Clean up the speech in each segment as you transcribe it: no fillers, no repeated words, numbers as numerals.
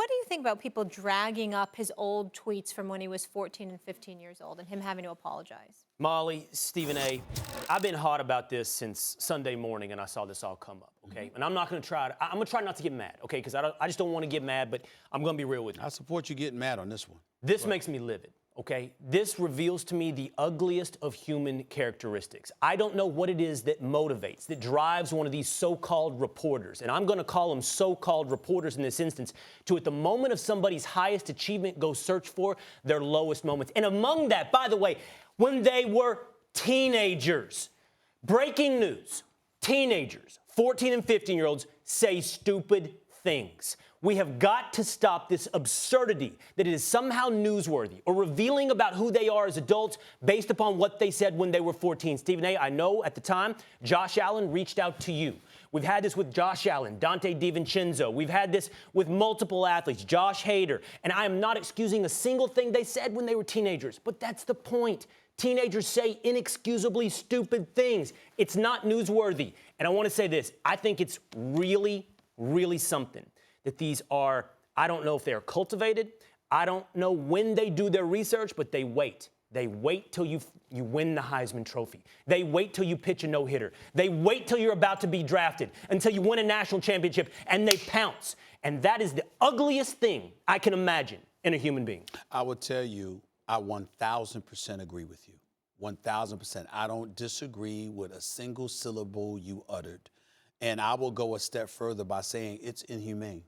what do you think about people dragging up his old tweets from when he was 14 and 15 years old and him having to apologize? Molly, Stephen A., I've been hot about this since Sunday morning, and I saw this all come up, okay? And I'm not going to try I'm going to try not to get mad, okay? Because I just don't want to get mad, but I'm going to be real with you. I support you getting mad on this one. This makes me livid, okay? This reveals to me the ugliest of human characteristics. I don't know what it is that motivates, that drives one of these so-called reporters, and I'm going to call them so-called reporters in this instance, to at the moment of somebody's highest achievement go search for their lowest moments. And among that, by the way, when they were teenagers, breaking news, teenagers, 14 and 15-year-olds say stupid things. We have got to stop this absurdity that it is somehow newsworthy or revealing about who they are as adults based upon what they said when they were 14. Stephen A., I know at the time Josh Allen reached out to you. We've had this with Josh Allen, Dante DiVincenzo. We've had this with multiple athletes, Josh Hader. And I am not excusing a single thing they said when they were teenagers, but that's the point. Teenagers say inexcusably stupid things. It's not newsworthy. And I want to say this. I think it's really, really something that these are, I don't know if they're cultivated. I don't know when they do their research, but they wait. They wait till you win the Heisman Trophy. They wait till you pitch a no-hitter. They wait till you're about to be drafted, until you win a national championship, and they pounce. And that is the ugliest thing I can imagine in a human being. I will tell you, I 1,000% agree with you. 1,000%. I don't disagree with a single syllable you uttered. And I will go a step further by saying it's inhumane.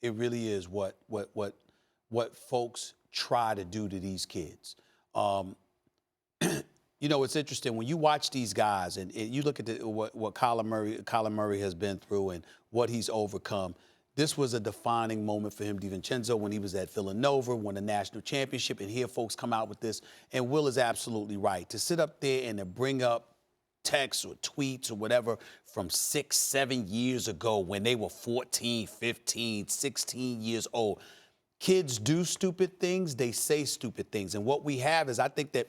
It really is what folks try to do to these kids. You know, it's interesting when you watch these guys and you look at what Kyler Murray has been through and what he's overcome. This was a defining moment for him, DiVincenzo, when he was at Villanova, won the national championship, and here folks come out with this. And Will is absolutely right. To sit up there and to bring up texts or tweets or whatever from 6, 7 years ago when they were 14, 15, 16 years old. Kids do stupid things. They say stupid things. And what we have is, I think that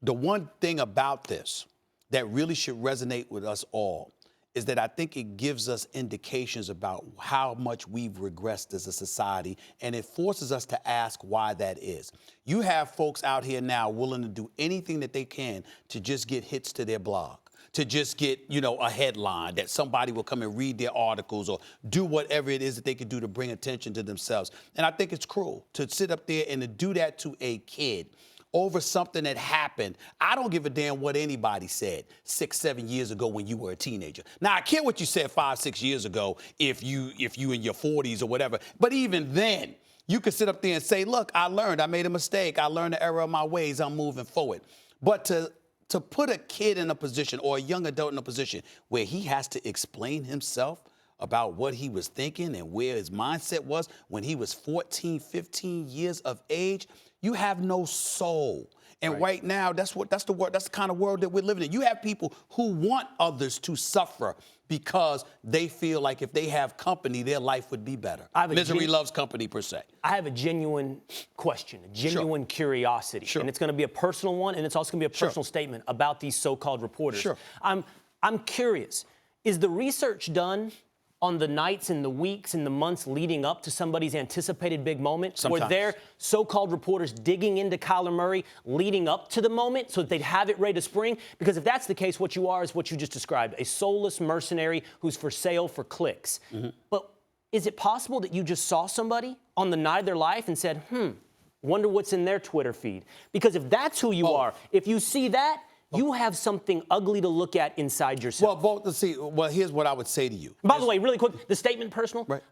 the one thing about this that really should resonate with us all is that I think it gives us indications about how much we've regressed as a society, and it forces us to ask why that is. You have folks out here now willing to do anything that they can to just get hits to their blog, to just get, you know, a headline that somebody will come and read their articles or do whatever it is that they can do to bring attention to themselves. And I think it's cruel to sit up there and to do that to a kid over something that happened. I don't give a damn what anybody said 6, 7 years ago when you were a teenager. Now, I care what you said 5, 6 years ago if you in your 40s or whatever. But even then, you could sit up there and say, look, I learned. I made a mistake. I learned the error of my ways. I'm moving forward. But to put a kid in a position or a young adult in a position where he has to explain himself about what he was thinking and where his mindset was when he was 14, 15 years of age, you have no soul. And right now, that's the kind of world that we're living in. You have people who want others to suffer because they feel like if they have company, their life would be better. Misery loves company, per se. I have a genuine question, a genuine curiosity. And it's going to be a personal one, and it's also going to be a personal statement about these so-called reporters. I'm curious. Is the research done on the nights and the weeks and the months leading up to somebody's anticipated big moment? Sometimes. Were there so-called reporters digging into Kyler Murray leading up to the moment so that they'd have it ready to spring? Because if that's the case, what you are is what you just described, a soulless mercenary who's for sale for clicks. But is it possible that you just saw somebody on the night of their life and said, wonder what's in their Twitter feed? Because if that's who you are, if you see that, you have something ugly to look at inside yourself. Well, here's what I would say to you. By the way, really quick, the statement personal. Right.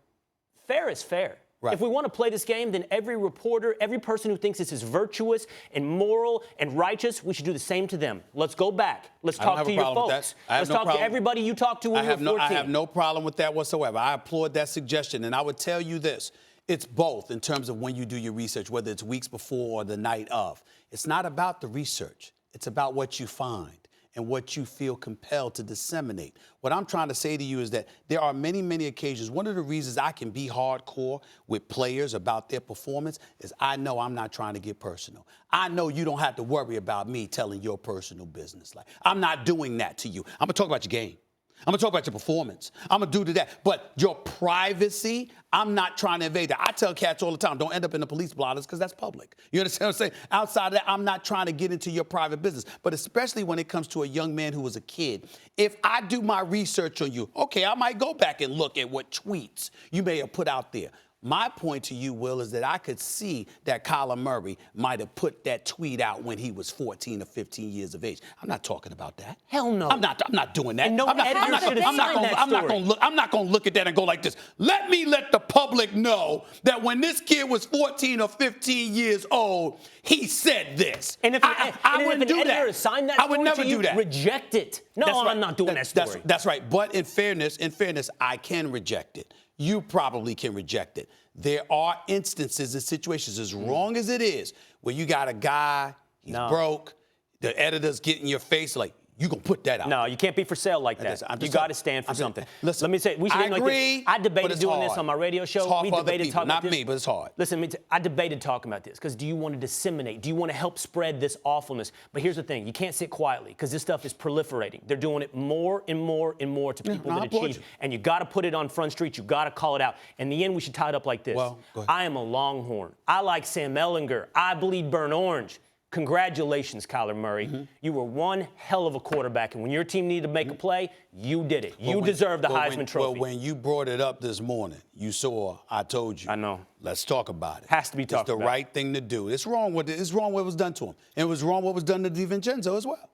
Fair is fair. Right. If we want to play this game, then every reporter, every person who thinks this is virtuous and moral and righteous, we should do the same to them. Let's go back. Let's talk to your folks. Let's talk to everybody you talked to when you were 14. I have no problem with that whatsoever. I applaud that suggestion. And I would tell you this. It's both in terms of when you do your research, whether it's weeks before or the night of. It's not about the research. It's about what you find and what you feel compelled to disseminate. What I'm trying to say to you is that there are many, many occasions. One of the reasons I can be hardcore with players about their performance is I know I'm not trying to get personal. I know you don't have to worry about me telling your personal business. Like, I'm not doing that to you. I'm going to talk about your game. I'm going to talk about your performance. I'm going to do that. But your privacy, I'm not trying to invade that. I tell cats all the time, don't end up in the police blotters because that's public. You understand what I'm saying? Outside of that, I'm not trying to get into your private business. But especially when it comes to a young man who was a kid, if I do my research on you, okay, I might go back and look at what tweets you may have put out there. My point to you, Will, is that I could see that Kyler Murray might have put that tweet out when he was 14 or 15 years of age. I'm not talking about that. Hell no. I'm not doing that. And no editor should have signed that story. I'm not going to look at that and go like this. Let the public know that when this kid was 14 or 15 years old, he said this. And if I wouldn't do that. Signed that I would never do that. Reject it. No, That's right. I'm not doing that story. That's right. But in fairness, I can reject it. You probably can reject it. There are instances and situations, as wrong as it is, where you got a guy, he's broke, the editor's getting in your face like, you gonna put that out. No, you can't be for sale like that. You got to stand for something. Listen, let me say, we should end like this. I debated doing this on my radio show. It's hard we for debated other people, talking not about this. me, but it's hard. Listen, I debated talking about this because do you want to disseminate? Do you want to help spread this awfulness? But here's the thing: you can't sit quietly because this stuff is proliferating. They're doing it more and more and more to people that achieve, and you got to put it on Front Street. You got to call it out. In the end, we should tie it up like this. Well, go ahead. I am a Longhorn. I like Sam Ehlinger. I bleed burnt orange. Congratulations, Kyler Murray. You were one hell of a quarterback, and when your team needed to make a play, you did it. You deserve the Heisman Trophy. Well, when you brought it up this morning, you saw, I told you. I know. Let's talk about it. Has to be talked about. It's the right thing to do. It's wrong what was done to him. And it was wrong what was done to DiVincenzo as well.